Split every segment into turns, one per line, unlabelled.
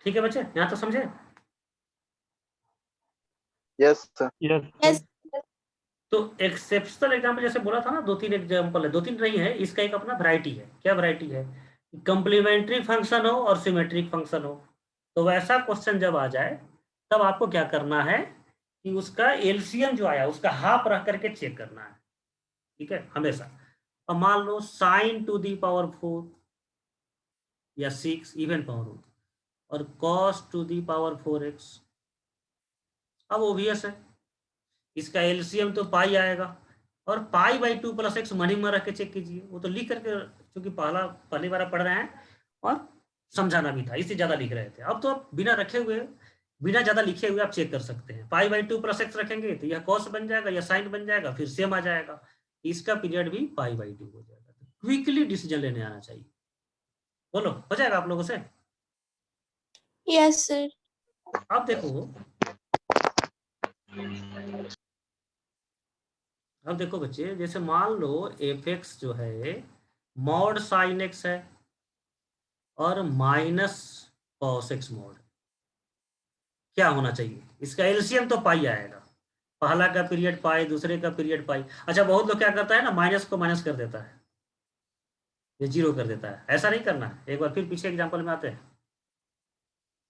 ठीक है बच्चे, यहाँ तो समझे?
Yes sir.
यस।
तो एक्सेप्शनल एग्जाम्पल जैसे बोला था ना, 2-3 एग्जाम्पल है, 2-3 नहीं है, इसका एक अपना वैरायटी है। क्या वैरायटी है? कंप्लीमेंट्री फंक्शन हो और सिमेट्रिक फंक्शन हो। तो वैसा क्वेश्चन जब आ जाए तब आपको क्या करना है कि उसका एलसीएम जो आया उसका हाफ रख करके चेक करना है। ठीक है, हमेशा। अब मान लो साइन टू दी पावर 4 या 6 इवन पावर हो, और cos to the power 4x। अब ओबियस है, इसका एलसीएम तो पाई आएगा, और pi by 2 plus x money में रख के चेक कीजिए। वो तो लिख करके, क्योंकि पहली बार पढ़ रहे हैं और समझाना भी था, इससे ज्यादा लिख रहे थे। अब तो आप बिना रखे हुए, बिना ज्यादा लिखे हुए आप चेक कर सकते हैं। पाई बाई 2 प्लस एक्स रखेंगे तो यह कॉस बन जाएगा, या साइन बन जाएगा, फिर सेम आ जाएगा। इसका पीरियड भी पाई बाई 2 हो जाएगा। तो क्विकली डिसीजन लेने आना चाहिए। बोलो, हो जाएगा आप लोगों से?
Yes sir.
अब देखो, अब देखो बच्चे, जैसे मान लो एफ एक्स जो है मॉड साइन एक्स है और माइनस कॉस एक्स मॉड। क्या होना चाहिए? इसका एलसीएम तो पाई आएगा। पहला का पीरियड पाई, दूसरे का पीरियड पाई। अच्छा, बहुत लोग क्या करता है ना, माइनस को माइनस कर देता है, ये जीरो कर देता है। ऐसा नहीं करना है। एक बार फिर पीछे एग्जाम्पल में आते हैं।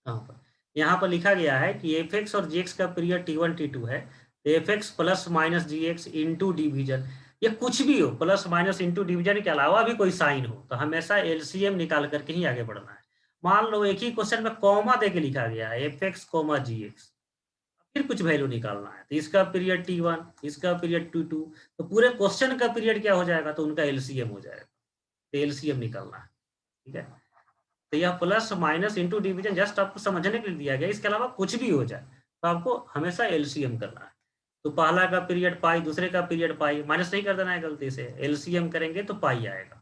कहाँ पर? यहाँ पर लिखा गया है कि एफ एक्स और जी एक्स का पीरियड T1 T2 है। एफ एक्स प्लस माइनस जी एक्स इंटू डिविजन, ये कुछ भी हो, प्लस माइनस इंटू डिविजन के अलावा भी कोई साइन हो, तो हमेशा एलसीएम निकाल करके ही आगे बढ़ना है। मान लो एक ही क्वेश्चन में कॉमा दे के लिखा गया है, एफ एक्स कॉमा जी एक्स, फिर कुछ वैल्यू निकालना है। तो इसका पीरियड T1, इसका पीरियड T2, तो पूरे क्वेश्चन का पीरियड क्या हो जाएगा? तो उनका एलसीएम हो जाएगा। तो एलसीएम निकालना है। ठीक है, तो यह plus minus into division just आपको समझने के लिए दिया गया। इसके अलावा कुछ भी हो जाए तो आपको हमेशा एलसीएम करना है। तो पहला का पीरियड पाई, दूसरे का पीरियड पाई, माइनस नहीं कर देना है गलती से, एलसीएम करेंगे तो पाई आएगा।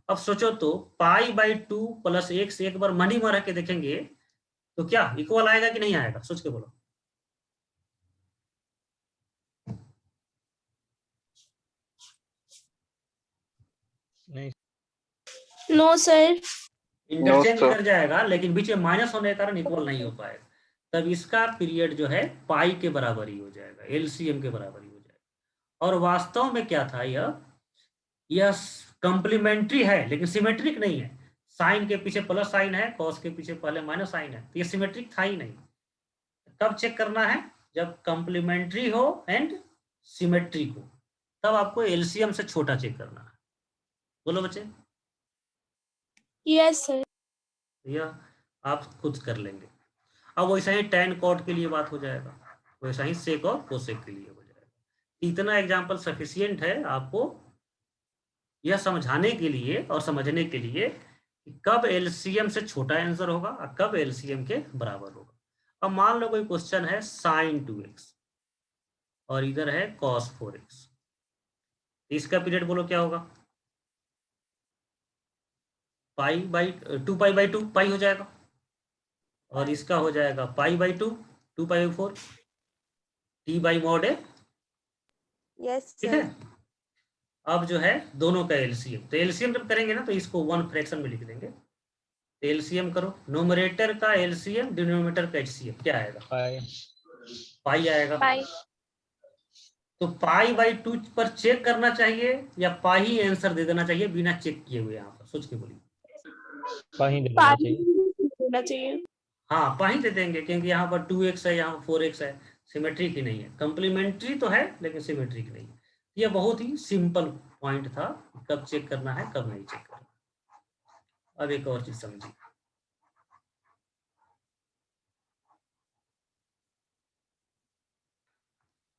अब सोचो तो पाई बाई 2 प्लस एक्स एक बार मनी में रख के देखेंगे तो क्या इक्वल आएगा कि नहीं आएगा? सोच के बोलो।
नहीं।
No sir.
Interchange
sir.
कर जाएगा, लेकिन बीच में माइनस होने के कारण इक्वल नहीं हो पाएगा। तब इसका पीरियड जो है पाई के बराबर ही हो जाएगा, एलसीएम के बराबर ही हो जाएगा। और वास्तव में क्या था, यह कंप्लीमेंट्री है लेकिन सिमेट्रिक नहीं है। साइन के पीछे प्लस साइन है, कॉस के पीछे पहले माइनस साइन है, तो ये सिमेट्रिक था ही नहीं। कब चेक करना है? जब कंप्लीमेंट्री हो एंड सिमेट्रिक हो, तब आपको एलसीएम से छोटा चेक करना है। बोलो बच्चे।
Yes sir.
यह आप खुद कर लेंगे। अब वैसा ही tan cot के लिए बात हो जाएगा, वैसा ही sec और cosec के लिए हो जाएगा। इतना एग्जाम्पल सफिशियंट है आपको यह समझाने के लिए और समझने के लिए कि कब एलसीएम से छोटा आंसर होगा और कब एलसीएम के बराबर होगा। अब मान लो कोई क्वेश्चन है sin 2x और इधर है cos 4x, इसका पीरियड बोलो क्या होगा? पाई बाई 2 पाई बाई 2 पाई हो जाएगा, और इसका हो जाएगा pi by 2 2 pi by 4 T by mod है।
यस
ठीक है,
सर।
अब जो है दोनों का एलसीएम, तो एलसीएम जब करेंगे ना तो इसको 1 फ्रैक्शन में लिख देंगे। एलसीएम करो, न्यूमरेटर का एलसीएम डिनोमिनेटर का एचसीएफ क्या आएगा? पाई आएगा।
पाई।
तो पाई बाई 2 पर चेक करना चाहिए या पाई ही आंसर दे देना चाहिए बिना चेक किए हुए? यहाँ पर सोच के बोलिए।
पाई दे देना चाहिए।
देना चाहिए।
हाँ, पाई दे देंगे, क्योंकि यहाँ पर 2x है, यहाँ पर 4x है, सिमेट्रिक ही नहीं है। कंप्लीमेंट्री तो है लेकिन सिमेट्रिक नहीं है। यह बहुत ही सिंपल पॉइंट था, कब चेक करना है कब नहीं चेक करना। अब एक और चीज समझिए,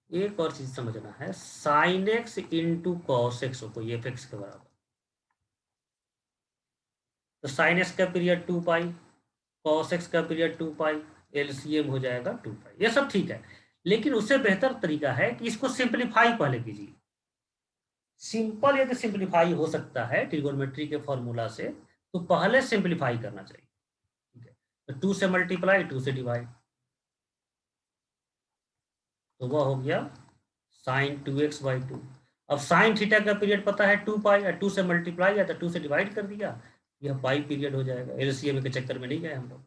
एक और चीज समझना है। Sine x into cos x को ये एफ एक्स के बराबर, तो साइन एक्स का पीरियड 2 पाई, कॉस एक्स का पीरियड 2 पाई, एलसीएम हो जाएगा 2 पाई। ये सब ठीक है, लेकिन उससे बेहतर तरीका है कि इसको सिंप्लीफाई पहले कीजिए। सिंपल यदि सिंप्लीफाई हो सकता है ट्रिगोनोमेट्री के फॉर्मूला से, तो पहले सिंप्लीफाई करना चाहिए। ठीक है, तो 2 से मल्टीप्लाई, 2 से डिवाइड, तो वह हो गया साइन 2x बाई 2। अब साइन थीटा का पीरियड पता है 2 पाई, या 2 से मल्टीप्लाई या तो 2 से डिवाइड कर दिया, यह पाई पीरियड हो जाएगा। एलसीएम के चक्कर में नहीं गए हम लोग।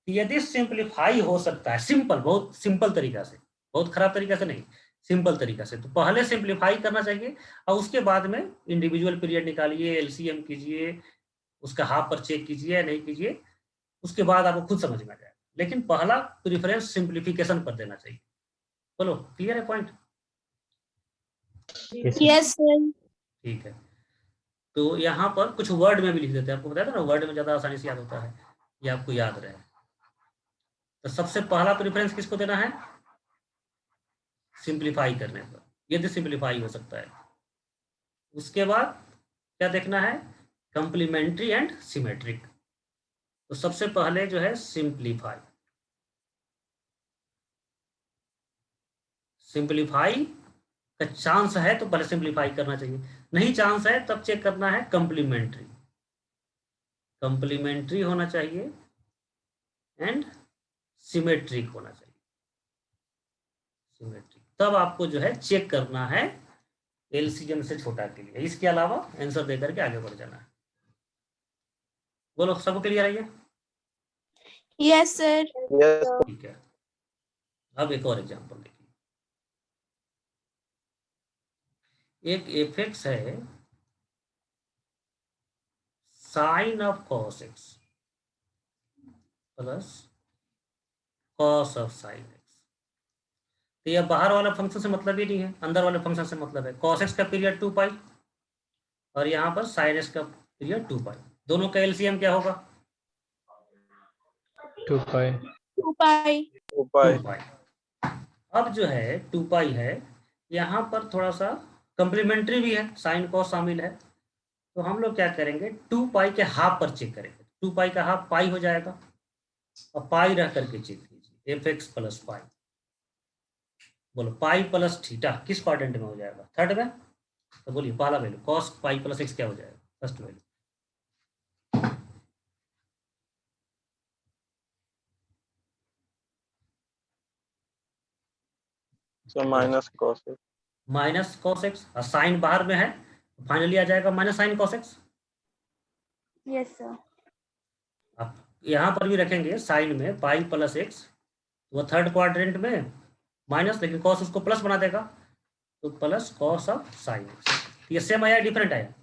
यदि सिंपलीफाई हो सकता है, सिंपल, बहुत सिंपल तरीका से, बहुत खराब तरीका से नहीं, सिंपल तरीका से, तो पहले सिंपलीफाई करना चाहिए और उसके बाद में इंडिविजुअल पीरियड निकालिए, एलसीएम कीजिए, उसका हाफ पर चेक कीजिए या नहीं कीजिए, उसके बाद आपको खुद समझ में आ जाएगा। लेकिन पहला प्रेफरेंस सिंपलीफिकेशन पर देना चाहिए। बोलो, क्लियर है पॉइंट?
Yes sir.
ठीक है, तो यहाँ पर कुछ वर्ड में भी लिख देते हैं, आपको बताया था ना, वर्ड में ज्यादा आसानी से याद होता है, ये आपको याद रहे। तो सबसे पहला प्रेफरेंस किसको देना है? सिंपलीफाई करने पर, यदि सिंपलीफाई हो सकता है। उसके बाद क्या देखना है? Complementary and symmetric. तो सबसे पहले जो है सिंपलीफाई, सिंपलीफाई का चांस है तो पहले सिंपलीफाई करना चाहिए, नहीं चांस है तब चेक करना है कंप्लीमेंट्री, कंप्लीमेंट्री होना चाहिए एंड सिमेट्रिक होना चाहिए, सिमेट्रिक, तब आपको जो है चेक करना है एलसीएम से छोटा के लिए। इसके अलावा आंसर देकर के आगे बढ़ जाना है। बोलो, सबको क्लियर है ये?
Yes sir.
ठीक है, अब एक और एग्जांपल देखिए। एक एफएक्स है sine of cos X plus cos of sine X. तो यह बाहर वाला फंक्शन से मतलब ही नहीं है, अंदर वाले फंक्शन से मतलब है। कॉस एक्स का पीरियड 2 पाई और यहाँ पर साइन एक्स का पीरियड 2 पाई, दोनों का एलसीएम क्या होगा?
2 पाई।
2 पाई।
2 पाई। अब जो है 2 पाई है, यहाँ पर थोड़ा सा कंप्लीमेंट्री भी है, साइन कॉस शामिल है, तो हम लोग क्या करेंगे, 2 पाई के हाफ पर चेक करेंगे। 2 पाई का हाफ पाई हो जाएगा और पाई रह करके चेक कीजिए, एफ एक्स प्लस पाई। बोलो, पाई प्लस थीटा किस क्वाड्रेंट में हो जाएगा? थर्ड में। तो बोलिए पहला value cos pi plus x क्या हो जाएगा? First value.
Minus cos x.
Minus cos x, और साइन बाहर में है, फाइनली आ जाएगा minus sine cos x.
Yes sir.
अब यहाँ पर भी रखेंगे साइन में पाई प्लस एक्स, वो थर्ड क्वाड्रेंट में माइनस, लेकिन कॉस उसको प्लस बना देगा, तो plus cos of sine x. ये सेम आया डिफरेंट आया?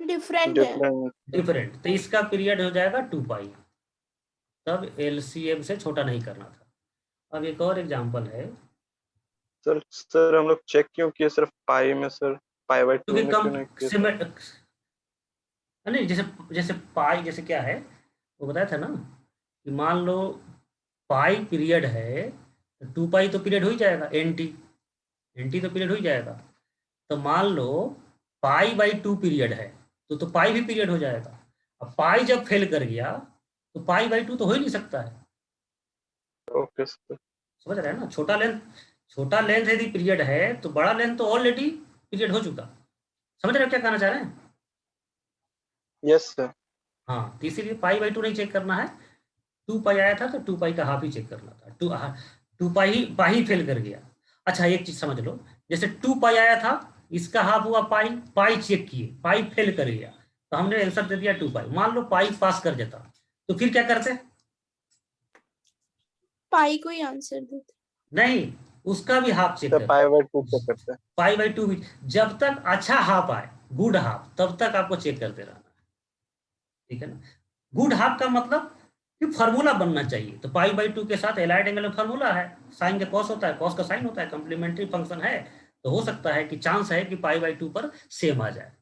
डिफरेंट है।
डिफरेंट। तो इसका पीरियड हो जाएगा 2 पाई, तब एलसीएम से छोटा नहीं करना था। अब एक और एग्जांपल है,
सर हम लोग चेक क्यों किए सिर्फ पाई में सर, पाई बाय 2 में क्यों नहीं किए?
नहीं, जैसे जैसे पाई, जैसे क्या है वो बताया था ना, कि मान लो पाई पीरियड है तो 2 पाई तो पीरियड हो ही जाएगा, एनटी तो पीरियड हो ही जाएगा। तो मान लो पाई बाई 2 पीरियड है तो पाई भी पीरियड हो जाएगा। अब पाई जब फेल कर गया तो पाई बाई 2 तो हो ही नहीं सकता है।
ओके सर,
समझ रहे हैं ना? छोटा लेंथ यदि पीरियड है तो बड़ा लेंथ तो ऑलरेडी पीरियड हो चुका। समझ रहे हो क्या कहना चाह रहे हैं?
Yes sir.
हाँ, तो इसीलिए पाई बाई 2 नहीं चेक करना है। 2 पाई आया था तो 2 पाई का हाफ ही चेक करना था। 2 पाई फेल कर गया। अच्छा, एक चीज समझ लो, जैसे 2 पाई आया था, इसका हाफ हुआ पाई चेक किए, पाई फेल कर गया, तो हमने आंसर दे दिया 2 पाई। मान लो पाई पास कर जाता तो फिर क्या करते?
पाई को ही आंसर देते।
नहीं, उसका भी हाफ चेक
सर
करते,
पाई बाय 2 चेक करते हैं।
पाई बाई 2 भी, जब तक अच्छा हाफ आए, गुड हाफ, तब तक आपको चेक करते रहना है। ठीक है ना? गुड हाफ का मतलब कि फॉर्मूला बनना चाहिए, तो पाई बाई 2 के साथ एलाइड एंगल में फॉर्मूला है, साइन का कॉस होता है, कॉस का साइन होता है, कंप्लीमेंट्री फंक्शन है, तो हो सकता है कि चांस है कि पाई बाई 2 पर सेम आ जाए।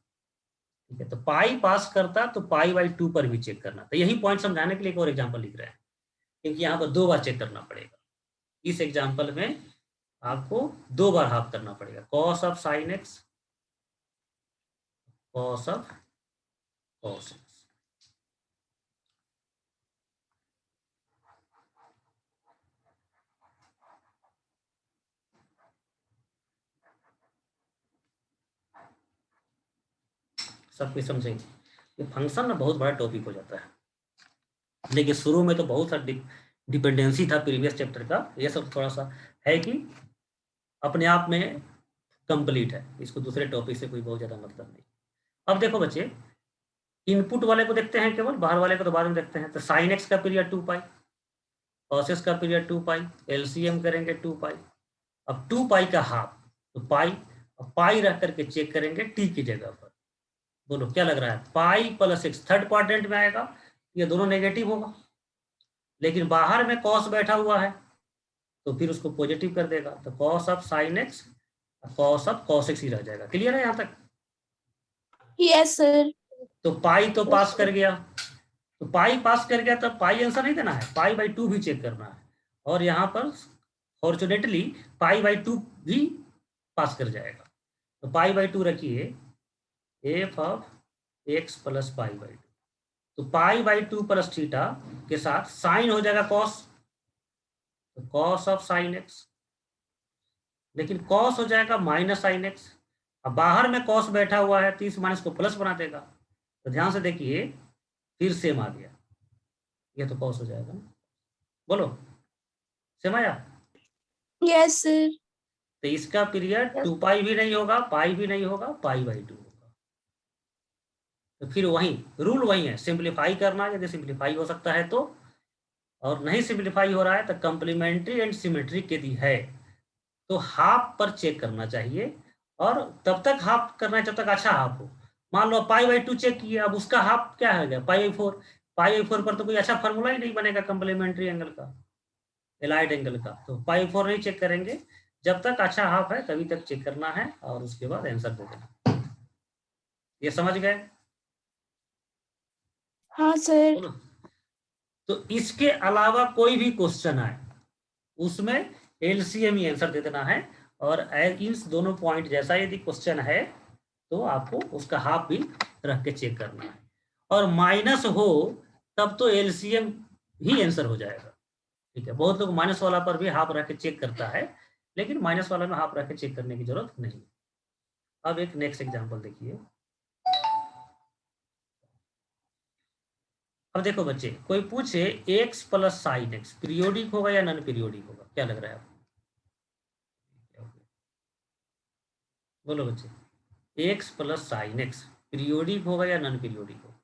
ठीक है, तो पाई पास करता तो पाई बाई 2 पर भी चेक करना। तो यही पॉइंट समझाने के लिए एक और एग्जाम्पल लिख रहे हैं, क्योंकि यहाँ पर 2 बार चेक करना पड़ेगा। इस एग्जाम्पल में आपको 2 बार हाफ करना पड़ेगा, cos of sine x, cos of cos x. सब कुछ समझेंगे। ये फंक्शन ना बहुत बड़ा टॉपिक हो जाता है, लेकिन शुरू में तो बहुत सा डिपेंडेंसी था प्रीवियस चैप्टर का, ये सब थोड़ा सा है कि अपने आप में कंप्लीट है, इसको दूसरे टॉपिक से कोई बहुत ज़्यादा मतलब नहीं। अब देखो बच्चे, इनपुट वाले को देखते हैं केवल, बाहर वाले को तो बाद में देखते हैं। तो साइन एक्स का पीरियड 2 पाई, कॉस एक्स का पीरियड 2 पाई, एलसीएम करेंगे 2 पाई। अब 2 पाई का हाफ तो पाई, अब पाई रख करके चेक करेंगे टी की जगह पर। बोलो क्या लग रहा है? Pi plus x third quadrant में आएगा, ये दोनों नेगेटिव होगा, लेकिन बाहर में कॉस बैठा हुआ है तो फिर उसको पॉजिटिव कर देगा। तो cos of sine x, cos of cos x ही रह जाएगा। क्लियर है यहाँ तक?
Yes sir.
तो पाई तो पास कर गया, तो पाई पास कर गया, तब पाई आंसर नहीं देना है, पाई बाई 2 भी चेक करना है। और यहाँ पर फॉर्चुनेटली पाई बाई 2 भी पास कर जाएगा। तो पाई बाई 2 रखिए, F of x plus pi by 2, तो पाई बाई 2 प्लस थीटा के साथ साइन हो जाएगा कॉस, तो कॉस ऑफ साइन एक्स, लेकिन कॉस हो जाएगा माइनस साइन एक्स। अब बाहर में कॉस बैठा हुआ है तो इस माइनस को प्लस बना देगा। तो ध्यान से देखिए, फिर सेम आ गया, ये तो कॉस हो जाएगा ना। बोलो सेम आया?
Yes sir.
तो इसका पीरियड 2 पाई भी नहीं होगा, पाई भी नहीं होगा, पाई बाई 2 होगा। तो फिर वही रूल वही है, सिंप्लीफाई करना, यदि सिंप्लीफाई हो सकता है तो, और नहीं सिंप्लीफाई हो रहा है तो कंप्लीमेंट्री एंड सिमेट्रिक यदि है तो हाफ पर चेक करना चाहिए, और तब तक हाफ करना है जब तक अच्छा हाफ हो। मान लो पाई बाई 2 चेक किए, अब उसका हाफ क्या है गया? Pi by 4। पाई बाई 4 पर तो कोई अच्छा फार्मूला ही नहीं बनेगा कंप्लीमेंट्री एंगल का, एलाइड एंगल का। तो पाई बाई 4 नहीं चेक करेंगे, जब तक अच्छा हाफ है तभी तक चेक करना है, और उसके बाद आंसर दे देना। ये समझ गए?
हाँ सर।
बोलो। तो इसके अलावा कोई भी क्वेश्चन आए उसमें एलसीएम ही आंसर दे देना है, और इन दोनों पॉइंट जैसा यदि क्वेश्चन है तो आपको उसका हाफ भी रख के चेक करना है। और माइनस हो तब तो एलसीएम ही आंसर हो जाएगा। ठीक है, बहुत लोग माइनस वाला पर भी हाफ रख के चेक करता है, लेकिन माइनस वाला में हाफ रख के चेक करने की जरूरत नहीं। अब एक नेक्स्ट एग्जांपल देखिए। अब देखो बच्चे, कोई पूछे x plus sine x periodic होगा या नॉन पीरियोडिक होगा, क्या लग रहा है आपको? बोलो बच्चे, x plus sine x periodic होगा या नॉन पीरियोडिक होगा?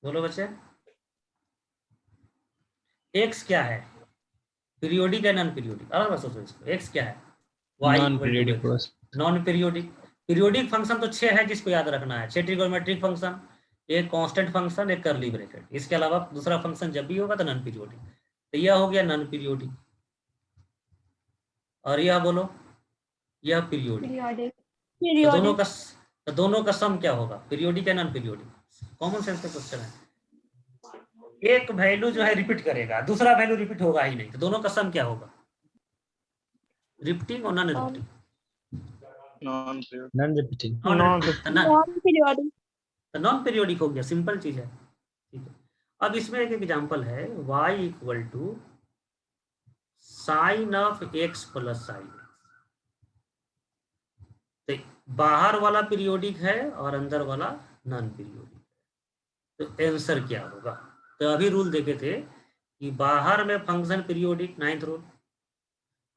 बोलो बच्चे, एक्स क्या है? पीरियोडिक है नॉन पीरियोडिक? अलग बात सोचो इसको। एक्स क्या है? वाई
नॉन पीरियोडिक बस।
Non periodic. पीरियोडिक फंक्शन तो 6 है जिसको याद रखना है, 6 ट्रिगोनोमेट्रिक फंक्शन, एक कांस्टेंट फंक्शन, एक कर्ली ब्रैकेट। इसके अलावा दूसरा फंक्शन जब भी होगा तो नॉन पीरियोडिक। तो यह हो गया नॉन पीरियोडिक, और यह बोलो यह पीरियोडिक। तो दोनों का सम क्या होगा? पीरियोडिक या नॉन पीरियोडिक? कॉमन सेंस का क्वेश्चन है। एक वैल्यू जो है रिपीट करेगा, दूसरा वैल्यू रिपीट होगा ही नहीं, तो दोनों का सम क्या होगा? रिपीटिंग और non repeating?
Non repeating.
Non periodic हो गया, सिंपल चीज है। ठीक है, अब इसमें एक एग्जांपल है, y equal to sine of x plus sine X. तो बाहर वाला पीरियोडिक है और अंदर वाला नॉन पीरियोडिक है, तो आंसर क्या होगा? तो अभी रूल देखे थे कि बाहर में फंक्शन पीरियोडिक, 9th रूल,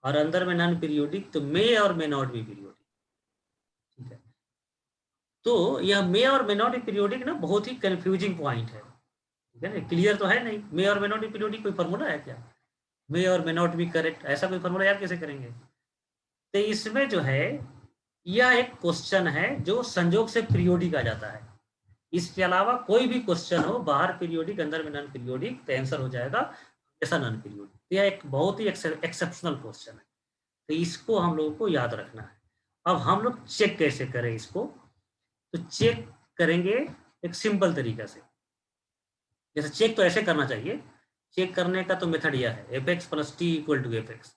और अंदर में नॉन पीरियोडिक, तो मे और मे नॉट बी पीरियोडिक। ठीक है, तो यह मे और मे नॉट बी पीरियोडिक ना बहुत ही कंफ्यूजिंग पॉइंट है। ठीक है ना, क्लियर तो है नहीं। मे और मे नॉट बी पीरियोडिक कोई फॉर्मूला है क्या? मे और मे नॉट बी करेक्ट, ऐसा कोई फॉर्मूला याद कैसे करेंगे? तो इसमें जो है यह एक क्वेश्चन है जो संजोग से पीरियोडिक आ जाता है। इसके अलावा कोई भी क्वेश्चन हो, बाहर पीरियोडिक अंदर में नॉन पीरियोडिक, तो आंसर हो जाएगा ऐसा नॉन पीरियोडिक। तो यह एक बहुत ही एक्सेप्शनल क्वेश्चन है, तो इसको हम लोगों को याद रखना है। अब हम लोग चेक कैसे करें इसको? तो चेक करेंगे एक सिंपल तरीका से। जैसे चेक तो ऐसे करना चाहिए, चेक करने का तो मेथड यह है, F x plus T equal to F X,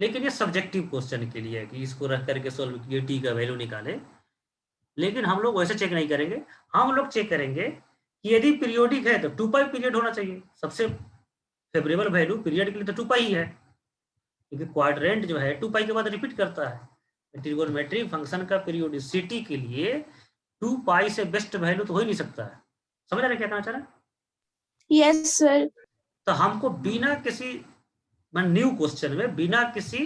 लेकिन ये सब्जेक्टिव क्वेश्चन के लिए है कि इसको रख करके सोल्व किए, टी का वैल्यू निकाले। लेकिन हम लोग वैसे चेक नहीं करेंगे, हम लोग चेक करेंगे कि यदि पीरियोडिक है तो 2 पाई पीरियड होना चाहिए। सबसे फेवरेबल वैल्यू पीरियड के लिए तो 2 पाई ही है, क्योंकि क्वाड्रेंट जो है 2 पाई के बाद रिपीट करता है। ट्रिगोनोमेट्रिक फंक्शन का पीरियोडिसिटी के लिए 2 पाई से बेस्ट वैल्यू तो हो ही नहीं सकता है। समझ रहे क्या कहना चाह रहे हैं?
Yes sir.
तो हमको बिना किसी न्यू क्वेश्चन में, बिना किसी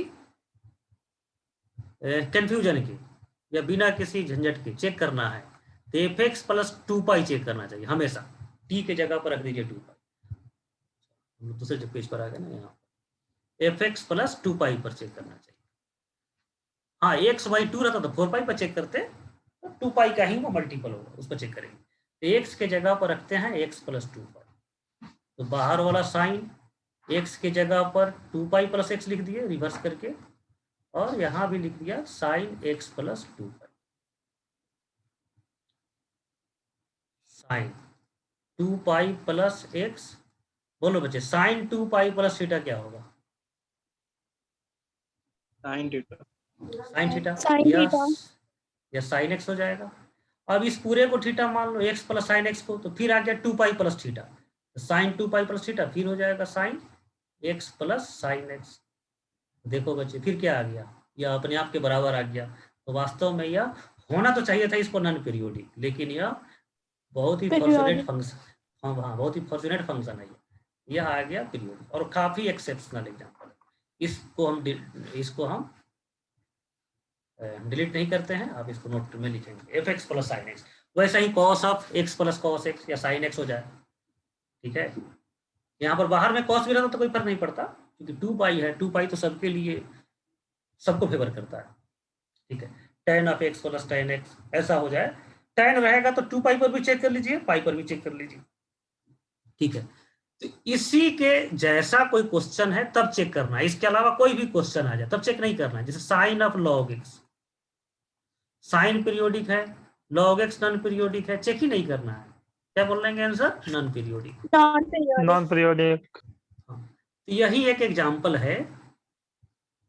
कंफ्यूजन के, या बिना किसी झंझट के चेक करना है तो एफ एक्स प्लस 2 पाई चेक करना चाहिए हमेशा। टी के जगह पर रख दीजिए 2 पाई, दूसरे पेज पर आ गए ना, यहाँ एफ एक्स प्लस 2 पाई पर चेक करना चाहिए। हाँ एक्स बाई 2 रहता तो 4 पाई पर चेक करते, तो 2 पाई का ही वो मल्टीपल होगा, उस पर चेक करेंगे। तो एक्स के जगह पर रखते हैं एक्स प्लस 2 पाई, तो बाहर वाला साइन एक्स के जगह पर 2 पाई प्लस एक्स लिख दिए रिवर्स करके, और यहाँ भी लिख दिया साइन एक्स प्लस 2 पाई। साइन 2 पाई प्लस एक्स, बोलो बच्चे साइन 2 पाई प्लस थीटा क्या होगा?
Sine theta.
Sine theta
Sin theta.
या साइन एक्स हो जाएगा। अब इस पूरे को थीटा मान लो एक्स प्लस साइन एक्स को, तो फिर आ गया 2 पाई प्लस थीटा, तो साइन 2 पाई प्लस थीटा फिर हो जाएगा sine x plus sine x. देखो बच्चे फिर क्या आ गया, यह अपने आप के बराबर आ गया। तो वास्तव में यह होना तो चाहिए था इसको नॉन पीरियोडिक, लेकिन यह बहुत ही फॉर्चुनेट
Periodic.
फंक्शन, हाँ हाँ बहुत ही फॉर्चुनेट फंक्शन है यह आ गया पीरियोडिक, और काफी एक्सेप्शनल एग्जाम्पल। इसको हम डिलीट नहीं करते हैं, आप इसको नोट में लिखेंगे f x plus sine x. वैसे ही cos of x plus cos x या साइन एक्स हो जाए, ठीक है। यहाँ पर बाहर में कॉस भी रहता तो कोई फर्क नहीं पड़ता, क्योंकि 2 पाई है, 2 पाई तो सबके लिए सबको फेवर करता है, ठीक है। Ten of x plus ten x ऐसा हो जाए, टेन रहेगा तो 2 पाई पर भी चेक कर लीजिए, पाई पर भी चेक कर लीजिए, ठीक है। तो इसी के जैसा कोई क्वेश्चन है तब चेक करना है, इसके अलावा कोई भी क्वेश्चन आ जाए तब चेक नहीं करना है। जैसे sine of log x, sine periodic है, लॉग एक्स नॉन पीरियोडिक है, चेक ही नहीं करना है। क्या बोल रहे हैं answer? Non periodic.
Non-periodic.
Non periodic.
तो यही एक एग्जांपल है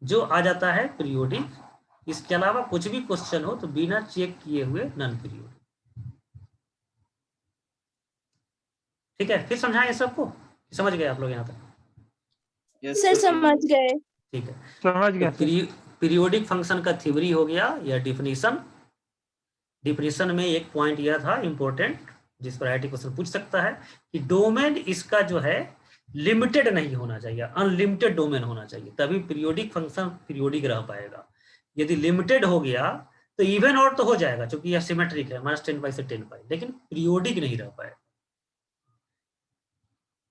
जो आ जाता है पीरियोडिक। इसके अलावा कुछ भी क्वेश्चन हो तो बिना चेक किए हुए नॉन पीरियोडिक, ठीक है। फिर समझाएं सबको, समझ गए आप लोग यहाँ तक?
यस
Sir,
सर
समझ गए.
ठीक है।
समझ
तो
गया सर।
पीरियोडिक फंक्शन का थ्योरी हो गया या डिफिनीशन। डिफिनीशन में एक पॉइंट यह था इंपॉर्टेंट, जिस पर आईआईटी क्वेश्चन पूछ सकता है, कि डोमेन इसका जो है लिमिटेड नहीं होना चाहिए, अनलिमिटेड डोमेन होना चाहिए, तभी पीरियोडिक फंक्शन पीरियोडिक रह पाएगा। यदि लिमिटेड हो गया तो इवन और तो हो जाएगा, क्योंकि यह सिमेट्रिक है -10 पाई से 10 पाई, लेकिन पीरियोडिक नहीं रह पाएगा।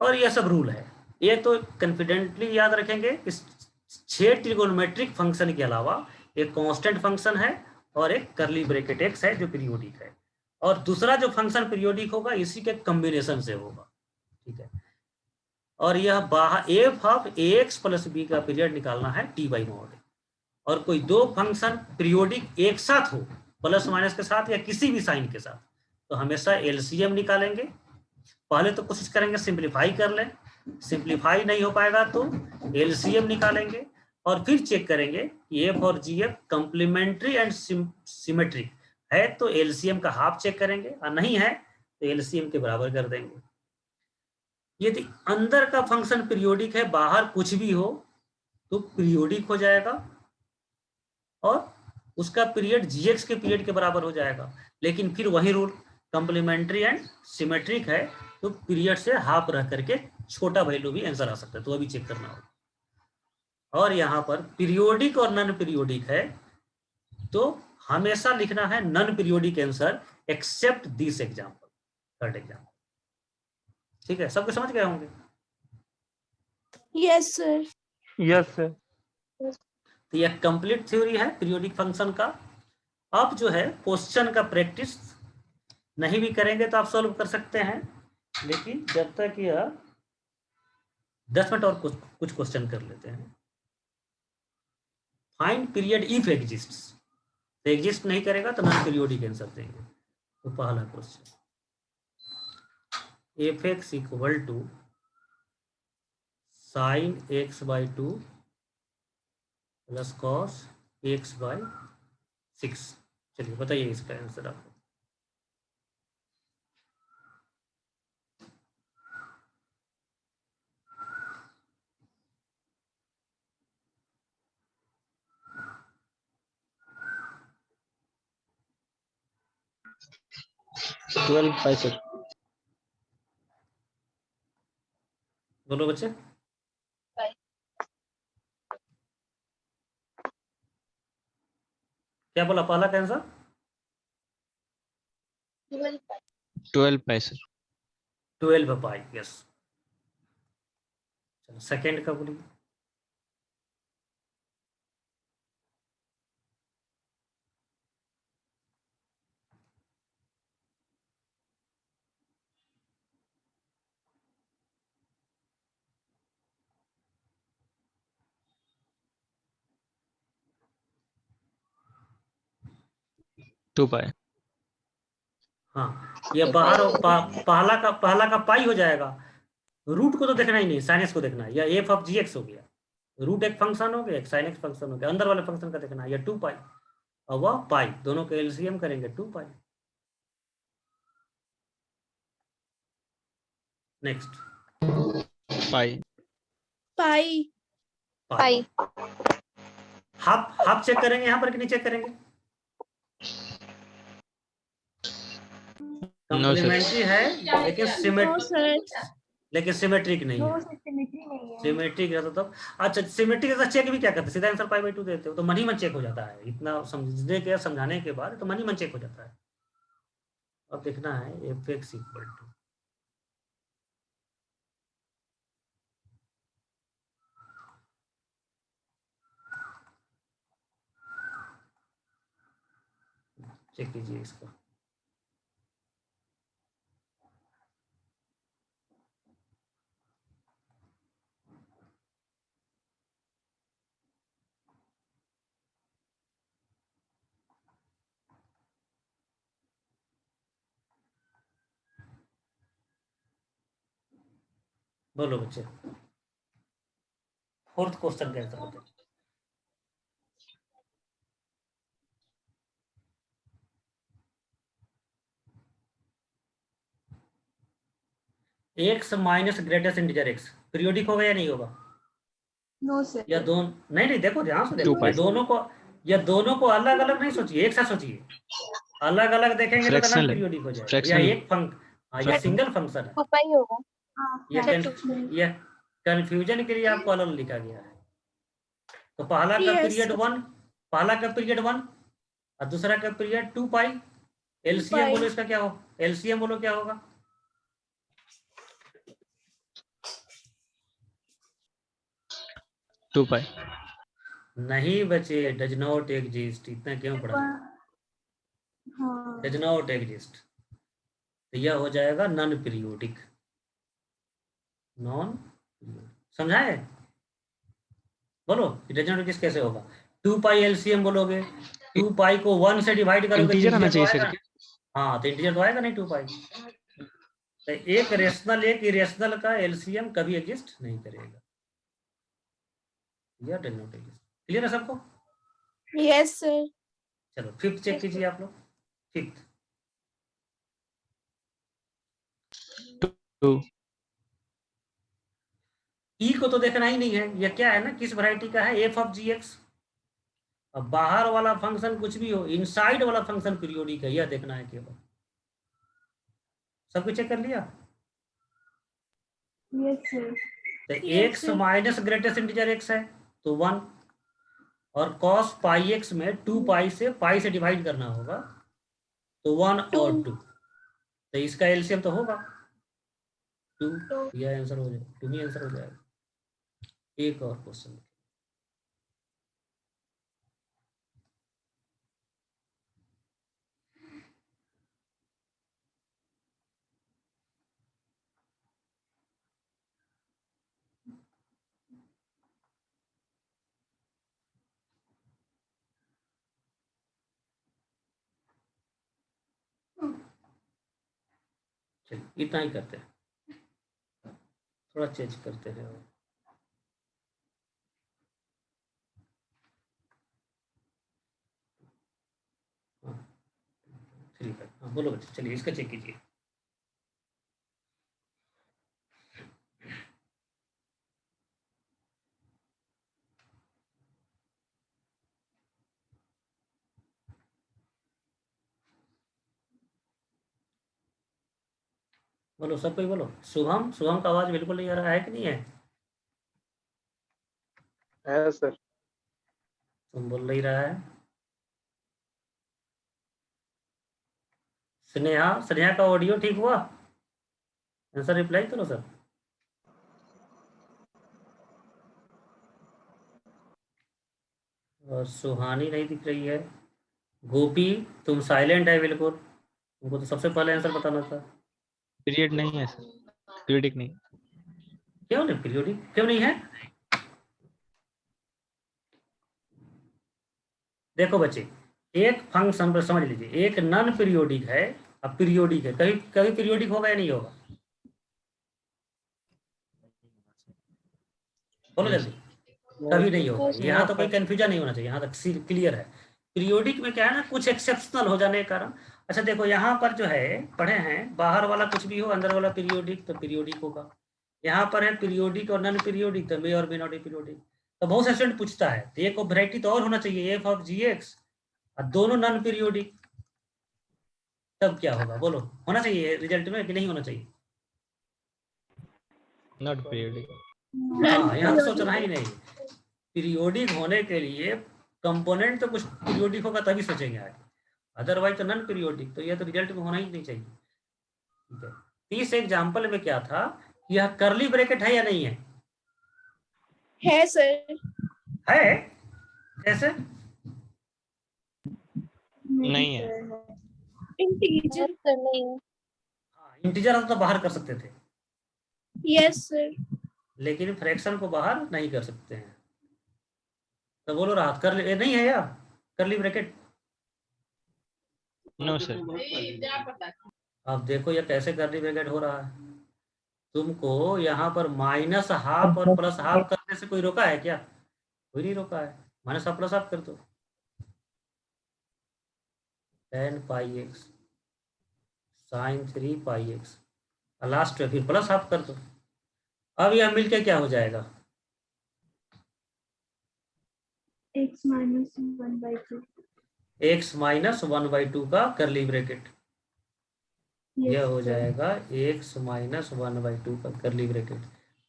और यह सब रूल है, ये तो कॉन्फिडेंटली याद रखेंगे। इस 6 ट्रिगोनोमेट्रिक फंक्शन के अलावा एक कांस्टेंट फंक्शन है और एक करली ब्रैकेट एक्स है जो पीरियोडिक है, और दूसरा जो फंक्शन पीरियोडिक होगा इसी के कॉम्बिनेशन से होगा, ठीक है। और यह बाहर f of a x plus b का पीरियड निकालना है टी बाई मॉड। और कोई दो फंक्शन पीरियोडिक एक साथ हो, प्लस माइनस के साथ या किसी भी साइन के साथ, तो हमेशा एलसीएम निकालेंगे। पहले तो कोशिश करेंगे सिंप्लीफाई कर लें, सिंप्लीफाई नहीं हो पाएगा तो एलसीएम निकालेंगे, और फिर चेक करेंगे कि एफ और जी एफ कंप्लीमेंट्री एंड सिमेट्रिक है तो एलसीएम का हाफ चेक करेंगे, और नहीं है तो एलसीएम के बराबर कर देंगे। यदि अंदर का फंक्शन पीरियोडिक है, बाहर कुछ भी हो तो पीरियोडिक हो जाएगा, और उसका पीरियड जीएक्स के पीरियड के बराबर हो जाएगा। लेकिन फिर वही रूल, कंप्लीमेंट्री एंड सिमेट्रिक है तो पीरियड से हाफ रह करके छोटा वैल्यू भी आंसर आ सकता है, तो अभी चेक करना होगा। और यहाँ पर पीरियोडिक और नॉन पीरियोडिक है तो हमेशा लिखना है non periodic answer except this example, third example, ठीक है। सबको समझ गए होंगे?
Yes, sir.
Yes sir.
तो यह कंप्लीट थ्योरी है पीरियोडिक फंक्शन का। अब जो है क्वेश्चन का प्रैक्टिस नहीं भी करेंगे तो आप सॉल्व कर सकते हैं, लेकिन जब तक यह 10 मिनट और कुछ क्वेश्चन कर लेते हैं। फाइंड पीरियड इफ एग्जिस्ट्स, तो एग्जिस्ट नहीं करेगा तो नॉन पीरियोडिक आंसर देंगे। तो पहला question, f x equal to sine x by 2 plus cos x by 6। चलिए बताइए इसका आंसर आपको।
सर।
बोलो बच्चे। क्या बोला पहला का आंसर?
12 पाई सर।
12 पाई, यस। चलो सेकेंड का बोलिए।
टू पाई।
हाँ, ये बाहर पहला का पाई हो जाएगा। रूट को तो देखना ही नहीं, साइनस को देखना है। या एफ ऑफ जी एक्स हो गया, रूट एक फंक्शन हो गया, एक साइन एक्स फंक्शन हो गया, अंदर वाले फंक्शन का देखना है। या 2 पाई और वह पाई, दोनों के एलसीएम करेंगे 2 पाई। नेक्स्ट
पाई।
पाई।
पाई। हाफ हाफ चेक करेंगे यहाँ पर कि नहीं चेक करेंगे?
No sir.
कॉम्प्लीमेंट्री है लेकिन
नो सर।
लेकिन सिमेट्रिक नहीं है। सिमेट्रिक रहता तब। अच्छा, सिमेट्रिक रहता चेक भी क्या करते, सीधा आंसर पाई बाई 2 देते हो तो मन ही मन चेक हो जाता है। इतना समझने के समझाने के बाद तो मन ही मन चेक हो जाता है। अब देखना है F x equal to, check कीजिए इसका। बोलो बच्चे, फोर्थ क्वेश्चन का आंसर बताओ। X minus greatest integer x periodic होगा या नहीं होगा?
No sir.
या दोनों, नहीं नहीं, देखो ध्यान से देखो,
2 पाई।
ये दोनों को अलग अलग नहीं सोचिए, एक साथ सोचिए। अलग अलग देखेंगे तो नॉन
फ्रैक्शनल है।
पीरियोडिक हो जाएगा। या
फ्रैक्शनल।
एक ये सिंगल फंक्शन है।
पाई होगा।
ये कंफ्यूजन के लिए आपको अलग लिखा गया है। तो पहला का पीरियड 1 और दूसरा का पीरियड 2 पाई। एलसीएम बोलो इसका क्या हो, एलसीएम बोलो क्या होगा?
टू पाई।
नहीं बचे, डज नॉट एग्जिस्ट। इतना क्यों पढ़ा? डज नॉट एग्जिस्ट, तो यह हो जाएगा नॉन पीरियोडिक। नॉन समझाए? बोलो डज नॉट एग्जिस्ट कैसे होगा? 2 पाई एलसीएम बोलोगे, 2 पाई को 1 से डिवाइड करोगे तो
इंटीजर आना
इंटीजर तो
चाहिए
आएगा।
सर।
हाँ, तो इंटीजर तो आएगा नहीं 2 पाई। तो एक रेशनल एक इरेशनल का एलसीएम कभी एग्जिस्ट नहीं करेगा। या डज नॉट एग्जिस्ट। क्लियर है सबको?
Yes sir.
चलो फिफ्थ चेक कीजिए आप लोग। Fifth,
to.
ई को तो देखना ही नहीं है। यह क्या है ना, किस वैरायटी का है? F of g x. अब बाहर वाला फंक्शन कुछ भी हो, इनसाइड वाला फंक्शन पीरियोडिक है, यह देखना है केवल। सब कुछ चेक कर लिया?
Yes sir.
तो x minus greatest integer x है तो 1, और कॉस पाई एक्स में 2 पाई से डिवाइड करना होगा तो 1 और 2, तो इसका एलसीएम तो होगा 2। यह आंसर हो जाएगा, 2 ही आंसर हो जाएगा। एक और क्वेश्चन, चलिए इतना ही करते हैं, थोड़ा चेंज करते हैं। हाँ, 3 का। हाँ बोलो बच्चे, चलिए इसका चेक कीजिए। बोलो सब कोई बोलो। शुभम, शुभम का आवाज बिल्कुल नहीं आ रहा है कि नहीं है?
है सर।
तुम बोल नहीं रहा है। स्नेहा, स्नेहा का ऑडियो ठीक हुआ? आंसर रिप्लाई करो सर। और सुहानी नहीं दिख रही है। गोपी, तुम साइलेंट है बिल्कुल, तुमको तो सबसे पहले आंसर बताना था।
पीरियड नहीं है सर, पीरियडिक नहीं।
क्यों नहीं पीरियोडिक, क्यों नहीं है? देखो बच्चे, एक फंक्शन पर समझ लीजिए, एक नॉन पीरियोडिक है, अब पीरियोडिक है, कभी कभी पीरियोडिक होगा या नहीं होगा? बोलो
नहीं
जल्दी।
सर।
कभी नहीं होगा,
Yes,
यहाँ तो कोई कंफ्यूजन नहीं होना चाहिए, यहाँ तक क्लियर है। पीरियोडिक में क्या है ना, कुछ एक्सेप्शनल हो जाने के कारण। अच्छा देखो, यहाँ पर जो है पढ़े हैं, बाहर वाला कुछ भी हो, अंदर वाला पीरियोडिक तो पीरियोडिक होगा। यहाँ पर है पीरियोडिक और नॉन पीरियोडिक, तो मे और मे नॉट बी पीरियोडिक। तो बहुत से स्टूडेंट पूछता है, तो एक वैरायटी तो और होना चाहिए, एफ ऑफ जी एक्स, और दोनों नॉन पीरियोडिक, तब क्या होगा बोलो? होना चाहिए रिजल्ट में कि नहीं होना चाहिए?
Not periodic.
हाँ, यहाँ तो सोचना ही नहीं। पीरियोडिक होने के लिए कंपोनेंट तो कुछ पीरियोडिक होगा तभी सोचेंगे आगे, अदरवाइज तो नॉन पीरियोडिक, तो यह तो रिजल्ट में होना ही नहीं चाहिए। ठीक है, 30 एग्जाम्पल में क्या था, यह करली ब्रैकेट है या नहीं है?
है सर।
है, कैसे?
नहीं है।
इंटीजर कर नहीं है।
इंटीजर तो बाहर कर सकते थे,
यस सर।
लेकिन फ्रैक्शन को बाहर नहीं कर सकते हैं। तो बोलो राहत, कर ले नहीं है या करली ब्रैकेट?
No sir.
अब देखो ये कैसे करली ब्रैकेट हो रहा है। तुमको यहाँ पर माइनस हाफ और प्लस हाफ करने से कोई रोका है क्या? कोई नहीं रोका है। माइनस हाफ प्लस हाफ कर दो, 10 पाई एक्स साइन 3 पाई एक्स, लास्ट में फिर प्लस हाफ कर दो। अब यह मिलके क्या हो जाएगा?
x minus 1/2।
x माइनस 1/2 का करली ब्रैकेट, यह हो जाएगा x माइनस 1/2 का curly bracket,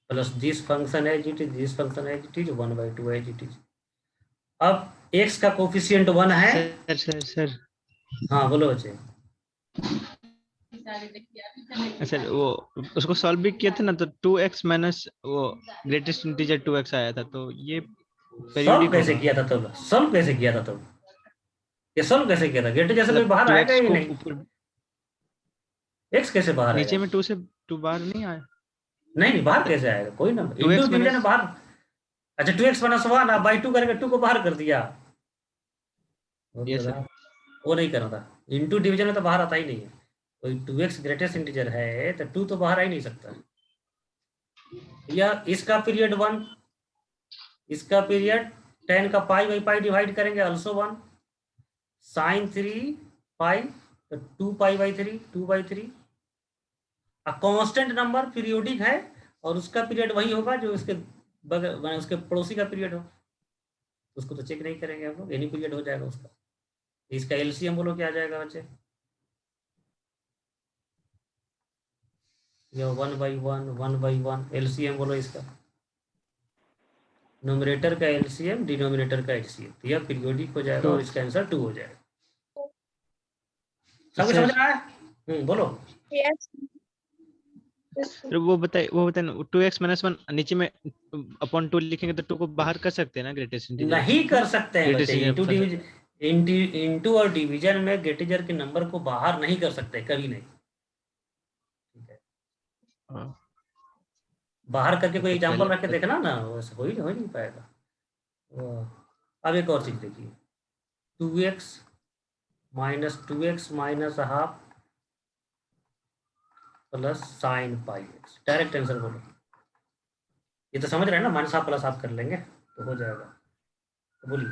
plus this function as it is, this function as it is, 1/2 as it is. अब x का कोफिशिएंट 1 है।
सर सर सर
हाँ बोलो बच्चे।
सर वो उसको सॉल्व भी किया था ना, तो 2x माइनस वो ग्रेटेस्ट इंटीजर 2x आया था, तो ये
सॉल्व
पीरियडिक
कैसे
होगा।
किया था तब? सॉल्व कैसे किया था तब? ये सॉल्व कैसे किया था? गेट जैसे कोई
मतलब
बाहर आएगा
2x
ही
को
नहीं,
ऊपर
x कैसे बाहर आएगा?
नीचे में 2 से 2 बाहर नहीं आया।
नहीं नहीं, बाहर कैसे आएगा? कोई ना, इंटू
2x
डिवीजन
माइनस
में बाहर। अच्छा 2x माइनस 1 आप बाई 2 करके 2 को बाहर कर दिया। बहुत
ये
बड़ा,
सर।
वो नहीं करना था। इंटू डिवीजन में तो बाहर आता ही नहीं है। कोई 2x ग्रेटेस्ट इंटीजर है तो 2 तो बाहर आ ही नहीं सकता। या इसका पीरियड 1, इसका पीरियड 10 का पाई बाई पाई डिवाइड करेंगे अल्सो 1, साइन 3 पाई, तो 2 pi by 3, 2/3। Constant number periodic है, और उसका पीरियड वही होगा जो उसके बगल उसके पड़ोसी का पीरियड हो, उसको तो चेक नहीं करेंगे हम लोग, एनी पीरियड हो जाएगा उसका। इसका एलसीएम बोलो क्या आ जाएगा बच्चे? ये 1/1 1/1 एलसीएम बोलो इसका, नोमिनेटर का एलसीएम डिनोमिनेटर का एलसीएम, तो यह पीरियोडिक हो जाएगा और इसका आंसर 2 हो जाएगा। सबको समझ
सर
रहा है? बोलो।
यस।
तो वो बताए 2x माइनस 1 नीचे में अपॉन 2 लिखेंगे तो 2 को बाहर कर सकते हैं ना ग्रेटेस्ट इंटीजर
नहीं कर सकते हैं
ग्रेटेस्ट
बच्चे, इंटू
इंटीजर।
डिवीजन, इंटू और डिवीजन में गेटिजर के नंबर को बाहर नहीं कर सकते, कभी नहीं। ठीक है, बाहर करके कोई
तो
एग्जांपल
पहले
रख के देखना ना, वैसे हो ही नहीं पाएगा। अब एक और चीज देखिए, 2x minus 2x minus half plus sine pi x, direct answer बोलो। ये तो समझ रहे हैं ना, माइनस हाफ प्लस हाफ कर लेंगे तो हो जाएगा, तो बोलिए।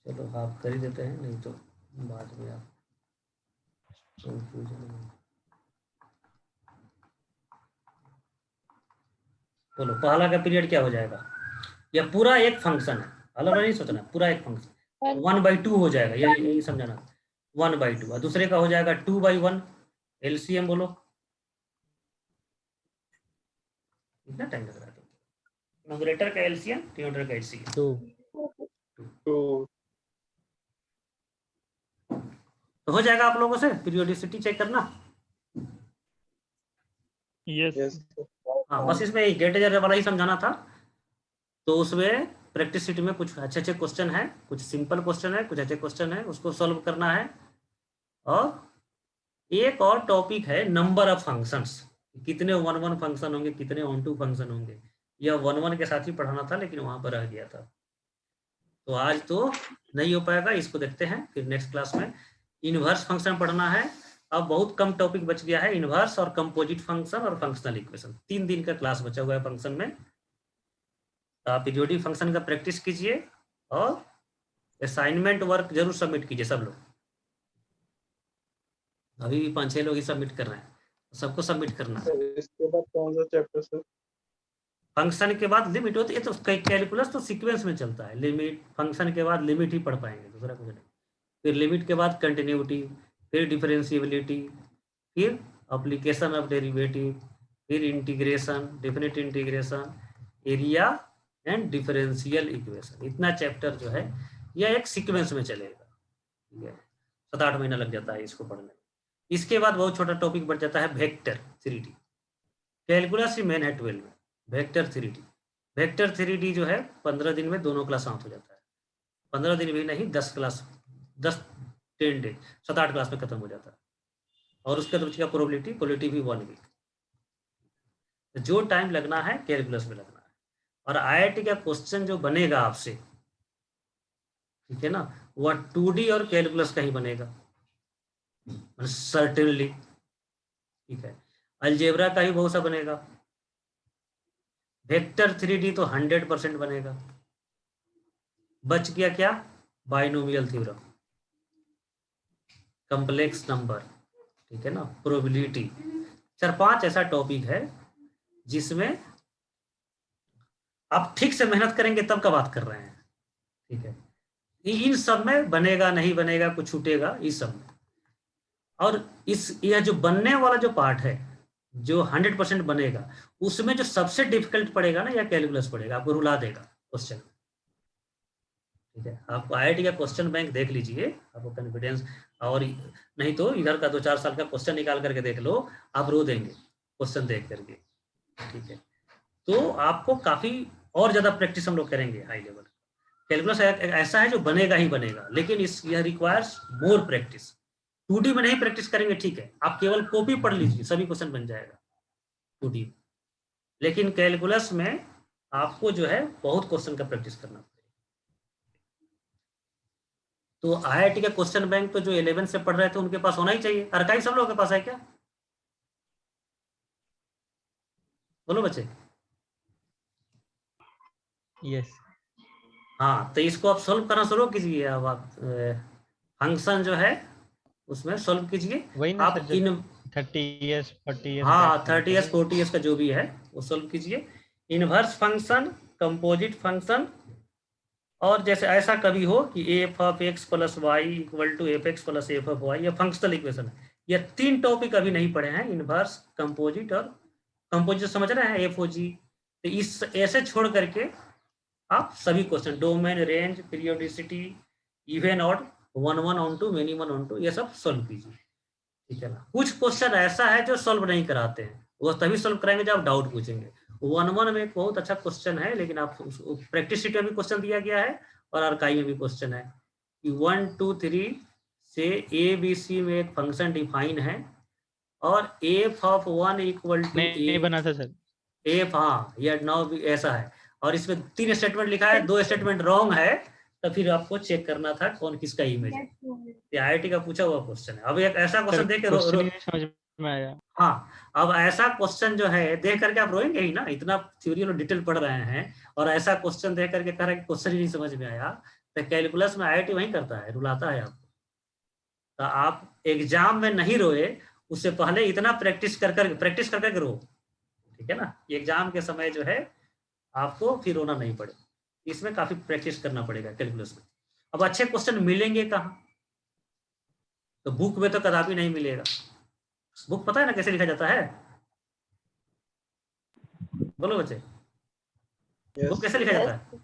चलो हाफ कर ही देते हैं, नहीं तो बाद में आप कंफ्यूजन। बोलो पहला का पीरियड क्या हो जाएगा? यह पूरा एक फंक्शन है, अलग नहीं सोचना, पूरा एक फंक्शन 1/2 हो जाएगा, यही समझाना। 1/2 और दूसरे का हो जाएगा 2/1, एलसीएम बोलो। कितना टाइम लग रहा है? न्यूमरेटर का एलसीएम, डिनोमिनेटर का एलसीएम।
2
2
तो हो जाएगा आप लोगों से पीरियोडिसिटी चेक करना।
yes
yes
sir.
हाँ, बस इसमें गेट एजर वाला ही समझाना था। तो उसमें प्रैक्टिस शीट में कुछ अच्छे अच्छे क्वेश्चन है, कुछ सिंपल क्वेश्चन है, कुछ अच्छे क्वेश्चन है, उसको सॉल्व करना है। और एक और टॉपिक है नंबर ऑफ फंक्शंस, कितने 1 1 फंक्शन होंगे, कितने ऑन टू फंक्शन होंगे। यह 1 1 के साथ ही पढ़ाना था, लेकिन वहां पर रह गया था। तो आज तो नहीं हो पाएगा, इसको देखते हैं फिर नेक्स्ट क्लास में। इनवर्स फंक्शन पढ़ना है। अब बहुत कम टॉपिक बच गया है, इनवर्स और कंपोजिट फंक्शन और फंक्शनल इक्वेशन। 3 दिन का क्लास बचा हुआ है फंक्शन में। तो आप पीरियोडिक फंक्शन का प्रैक्टिस कीजिए और असाइनमेंट वर्क जरूर सबमिट कीजिए सब लोग। अभी भी 5-6 लोग ही सबमिट कर रहे हैं, सबको सबमिट करना है।
सर इसके बाद कौन सा चैप्टर सर?
फंक्शन के बाद लिमिट होती है, तो कैलकुलस तो सीक्वेंस में चलता है। लिमिट, फंक्शन के बाद लिमिट ही पढ़ पाएंगे, दूसरा कुछ नहीं। फिर लिमिट के बाद कंटिन्यूटी, फिर डिफरेंशिएबिलिटी, फिर एप्लीकेशन ऑफ डेरिवेटिव, फिर integration, definite integration, area and differential equation. इतना चैप्टर जो है यह एक सीक्वेंस में चलेगा। ठीक है, 7-8 महीना लग जाता है इसको पढ़ने में। इसके बाद बहुत छोटा टॉपिक बढ़ जाता है वेक्टर 3D। कैलकुलस ही मेन है 12 में, वेक्टर 3D। वेक्टर 3D जो है 15 दिन में दोनों क्लास समाप्त हो जाता है। 15 दिन भी नहीं, 10 क्लास, 10-10 डे, 7-8 क्लास में खत्म हो जाता है। और उसके बाद उसका प्रोबेबिलिटी भी 1 वीक। जो टाइम लगना है कैलकुलस में लगना है। और IIT का क्वेश्चन जो बनेगा आपसे, ठीक है ना, वह 2D और कैलकुलस का ही बनेगा सर्टेनली। ठीक है, अलजेब्रा का ही बहुत सा बनेगा। वेक्टर 3D तो 100% बनेगा। बच गया क्या? बाइनोमियल थ्योरम, कॉम्प्लेक्स नंबर, ठीक है ना, प्रोबेबिलिटी। 4-5 ऐसा टॉपिक है जिसमें आप ठीक से मेहनत करेंगे तब का बात कर रहे हैं। ठीक है, इन सब में बनेगा नहीं बनेगा, कुछ छूटेगा इस सब में। और यह जो बनने वाला जो पार्ट है, जो 100% बनेगा, उसमें जो सबसे डिफिकल्ट पड़ेगा ना, या कैलकुलस पड़ेगा, आपको रुला देगा क्वेश्चन। ठीक है, आपको IIT का क्वेश्चन बैंक देख लीजिए, आपको कॉन्फिडेंस। और नहीं तो इधर का 2-4 साल का क्वेश्चन निकाल करके देख लो, आप रो देंगे क्वेश्चन देख करके। ठीक है, तो आपको काफी और ज्यादा प्रैक्टिस हम लोग करेंगे हाई लेवल। कैलकुलस ऐसा है जो बनेगा ही बनेगा, लेकिन यह रिक्वायर्स मोर प्रैक्टिस। 2D में नहीं प्रैक्टिस करेंगे, ठीक है, आप केवल कॉपी पढ़ लीजिए, सभी क्वेश्चन बन जाएगा 2D। लेकिन कैलकुलस में आपको जो है बहुत क्वेश्चन का प्रैक्टिस करना पड़ेगा। तो IIT का क्वेश्चन बैंक तो जो 11 से पढ़ रहे थे उनके पास होना ही चाहिए। आर्काइव सब लोगों के पास है क्या? बोलो बच्चे।
यस
हाँ, तो इसको आप सोल्व करना शुरू कीजिए। अब आप फंक्शन जो है उसमें सोल्व कीजिए
वही ना
आप
सर,
इन।
30 years 40 years
हाँ,
back
30 years 40 years का जो भी है वो सोल्व कीजिए। इनवर्स फंक्शन, कंपोजिट फंक्शन, और जैसे ऐसा कभी हो कि f of x plus y equal to F x plus f of y, ये फंक्शनल इक्वेशन है। ये 3 टॉपिक अभी नहीं पढ़े हैं, इनवर्स, कंपोजिट और कंपोजिट समझ रहे हैं, एफओजी। तो इस ऐसे छोड़ करके आप सभी question, domain, range, periodicity, even odd, 1 1 onto, many 1 onto, ये सब सोल्व कीजिए। ठीक है ना। कुछ क्वेश्चन ऐसा है जो सोल्व नहीं कराते हैं, वो तभी सोल्व कराएंगे जब आप डाउट पूछेंगे। 1 1 में एक बहुत अच्छा क्वेश्चन है, लेकिन आप प्रैक्टिस शीट में भी क्वेश्चन दिया गया है और आर्काइव में भी क्वेश्चन है कि 1 2 3 से ABC में एक फंक्शन डिफाइन है और एफ ऑफ 1 इक्वल टू
नहीं बना था सर।
एफ, हाँ, ये नाउ भी ऐसा है और इसमें 3 स्टेटमेंट लिखा है, 2 स्टेटमेंट रॉन्ग है, तो फिर आपको चेक करना था कौन किसका इमेज है। ये IIT का पूछा हुआ क्वेश्चन है। अब एक ऐसा क्वेश्चन देख के
समझ में आया।
हाँ, अब ऐसा क्वेश्चन जो है देख करके आप रोएंगे ही ना, इतना थ्योरी और डिटेल पढ़ रहे हैं और ऐसा क्वेश्चन देख करके कह रहे हैं कि क्वेश्चन ही नहीं समझ में आया। तो कैलकुलस में IIT वही करता है, रुलाता है आपको। तो आप एग्जाम में नहीं रोए, उससे पहले इतना प्रैक्टिस कर रो। ठीक है ना, एग्जाम के समय जो है आपको फिर रोना नहीं पड़े। इसमें काफी प्रैक्टिस करना पड़ेगा कैलकुलस में। अब अच्छे क्वेश्चन मिलेंगे कहाँ? तो बुक में तो कदापि नहीं मिलेगा। बुक पता है ना कैसे लिखा जाता है? बोलो बच्चे, बुक कैसे लिखा जाता है?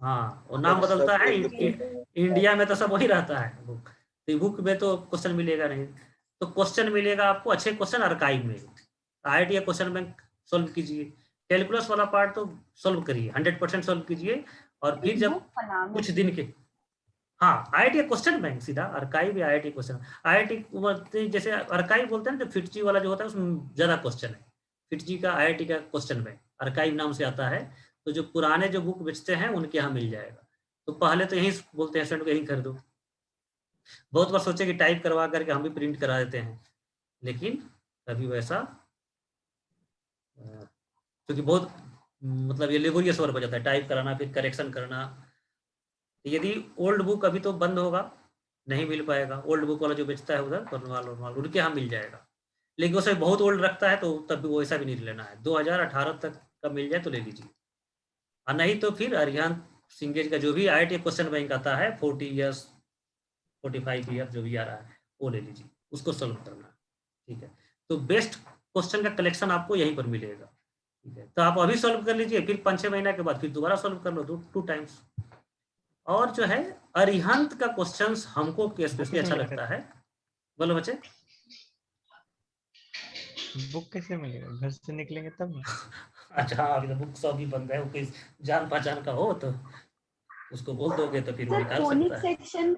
हाँ, और नाम
सर,
बदलता
सब
है।
कुछ different
इंडिया में तो सब वही रहता है बुक, तो बुक में तो क्वेश्चन मिलेगा नहीं। तो क्वेश्चन मिलेगा आपको अच्छे क्वेश्चन आर्काइव में। IIT या क्वेश्चन बैंक सॉल्व कीजिए, कैलकुलस वाला पार्ट तो सॉल्व करिए, 100% सॉल्व कीजिए। और फिर जब कुछ दिन के, हाँ IIT क्वेश्चन बैंक सीधा, आर्काइव या IIT क्वेश्चन। IIT जैसे आर्काइव बोलते हैं ना, जो फिटजी वाला जो होता है उसमें ज्यादा क्वेश्चन है। फिटजी का IIT का क्वेश्चन बैंक आर्काइव नाम से आता है। तो जो पुराने जो बुक बेचते हैं उनके यहाँ मिल जाएगा। तो पहले तो यही बोलते हैं स्टूडेंट को यही खरीदो। बहुत बार सोचे कि टाइप करवा करके हम भी प्रिंट करा देते हैं, लेकिन कभी वैसा क्योंकि बहुत मतलब ये लेबोरियस वर्क हो जाता है, टाइप कराना फिर करेक्शन करना। यदि ओल्ड बुक अभी तो बंद होगा, नहीं मिल पाएगा। ओल्ड बुक वाला जो बेचता है उधर वर्णमाल उनके यहाँ मिल जाएगा, लेकिन उसे बहुत ओल्ड रखता है तो तब भी वो ऐसा भी नहीं लेना है। 2018 तक का मिल जाए तो ले लीजिए, और नहीं तो फिर अरिहंत सिंगेज का जो भी IIT क्वेश्चन बैंक आता है 40 ईयर्स 45 ईयर जो भी आ रहा है वो ले लीजिए, उसको सॉल्व करना। ठीक है, तो बेस्ट क्वेश्चन का कलेक्शन आपको यहीं पर मिलेगा। ठीक है, तो आप अभी सॉल्व कर लीजिए, फिर 5-6 महीना के बाद फिर दोबारा सॉल्व कर लो 2 टाइम्स। और जो है अरिहंत का क्वेश्चंस हमको स्पेशली अच्छा लगता है। बोलो बच्चे।
बुक कैसे मिलेगा, घर से निकलेंगे तब ना।
अच्छा, अभी तो बुक शॉप भी बंद है, वो कोई जान पहचान का हो तो उसको बोल दोगे तो फिर वो
सर
निकाल
कोनिक
सकता है।
सेक्शन,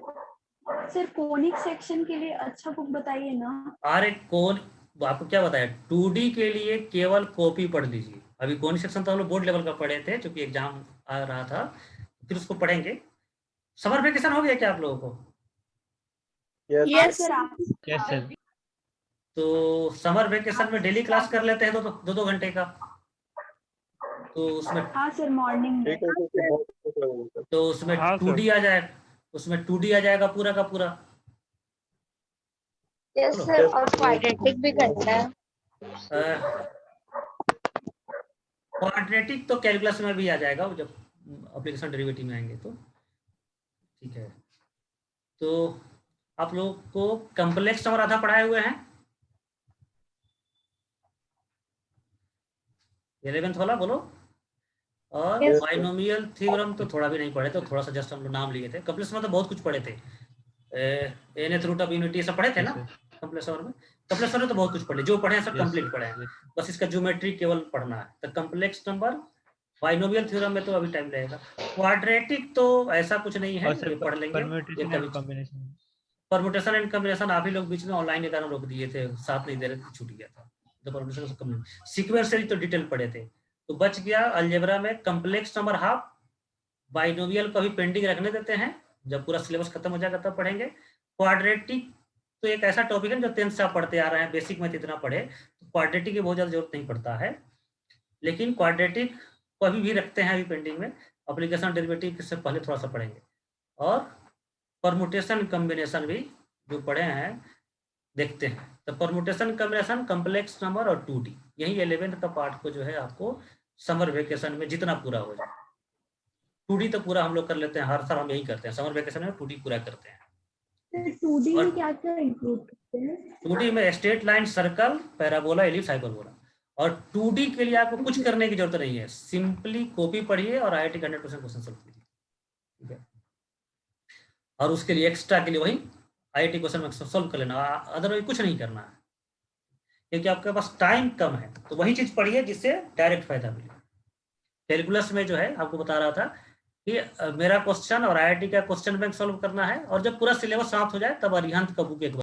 सर कोनिक सेक्शन के लिए अच्छा बुक बताइए ना।
अरे कौन, आपको क्या बताया, 2D के लिए केवल कॉपी पढ़ लीजिए। अभी कौन सेक्शन तो हम लोग बोर्ड लेवल का पढ़े थे क्योंकि एग्जाम आ रहा था, फिर उसको पढ़ेंगे। समर वेकेशन हो गया क्या आप लोगों को?
Yes,
yes sir.
Yes sir.
तो समर वेकेशन में डेली क्लास कर लेते हैं 2-2 घंटे का। तो उसमें
हाँ सर, मॉर्निंग में।
ठीक है सर, बहुत अच्छा लगा सर।
तो उसमें
हाँ,
2D आ जाएगा, उसमें 2D आ जाएगा पूरा का पूरा।
यस
बोलो।
सर, और क्वाड्रेटिक भी करना है।
क्वाड्रेटिक तो कैलकुलस में भी आ जाएगा, वो जब एप्लीकेशन डेरिवेटिव में आएंगे तो। ठीक है, तो आप लोग को कम्प्लेक्स नंबर आधा पढ़ाए हुए हैं 11th वाला, बोलो। और
Yes,
बाइनोमियल थ्योरम तो थोड़ा भी नहीं पढ़े थे, थोड़ा सा जस्ट हम लोग नाम लिए थे। कम्प्लेक्स में तो बहुत कुछ पढ़े थे, nth रूट ऑफ यूनिटी सब पढ़े थे ना कम्प्लेक्स में। कम्प्लेक्स में तो बहुत कुछ पढ़े, जो पढ़े हैं सब कंप्लीट पढ़े हैं, बस इसका ज्योमेट्री केवल पढ़ना है। तो कम्प्लेक्स नंबर बाइनोमियल थ्योरम में तो अभी टाइम लगेगा। क्वाड्रेटिक तो ऐसा कुछ नहीं है, ये पढ़ लेंगे। परम्यूटेशन एंड कॉम्बिनेशन आप ही लोग बीच में ऑनलाइन के कारण रोक दिए थे, साथ नहीं दे रहे थे, छूट गया था। तो परम्यूटेशन सीक्वेंशियली तो डिटेल पढ़े थे, तो बच गया अलजेब्रा में कम्प्लेक्स नंबर हाफ। बाइनोमियल को अभी पेंडिंग रखने देते हैं, जब पूरा सिलेबस खत्म हो जाएगा तब पढ़ेंगे। क्वाड्रेटिक तो एक ऐसा टॉपिक है जो 10th से आप पढ़ते आ रहे हैं, बेसिक में इतना पढ़े तो क्वाड्रेटिक की बहुत ज्यादा जरूरत नहीं पड़ता है। लेकिन क्वाड्रेटिक को अभी भी रखते हैं अभी पेंडिंग में, एप्लीकेशन डेरिवेटिव से पहले थोड़ा सा पढ़ेंगे। और परमुटेशन कॉम्बिनेशन भी जो पढ़े हैं देखते हैं। तो परमुटेशन कॉम्बिनेशन, कम्प्लेक्स नंबर और 2D, यही 11th का पार्ट को जो है आपको समर वेकेशन में जितना पूरा हो जाए। 2D तो पूरा हम लोग कर लेते हैं, हर साल हम यही करते हैं, समर वेकेशन में 2D पूरा करते हैं।
2D में क्या क्या इंक्लूड करते हैं?
2D में straight line, circle, parabola, ellipse, hyperbola. और 2D के लिए आपको कुछ करने की जरूरत नहीं है, सिंपली कॉपी पढ़िए और IIT का 100% क्वेश्चन सॉल्व कीजिए। ठीक है, और उसके लिए एक्स्ट्रा के लिए वही IIT क्वेश्चन सॉल्व कर लेना, अदरवाइज कुछ नहीं करना है, क्योंकि आपके पास टाइम कम है। तो वही चीज पढ़िए जिससे डायरेक्ट फायदा मिले। कैलकुलस में जो है आपको बता रहा था कि मेरा क्वेश्चन और IIT का क्वेश्चन बैंक सॉल्व करना है, और जब पूरा सिलेबस समाप्त हो जाए तब अरिहंत का बुक एक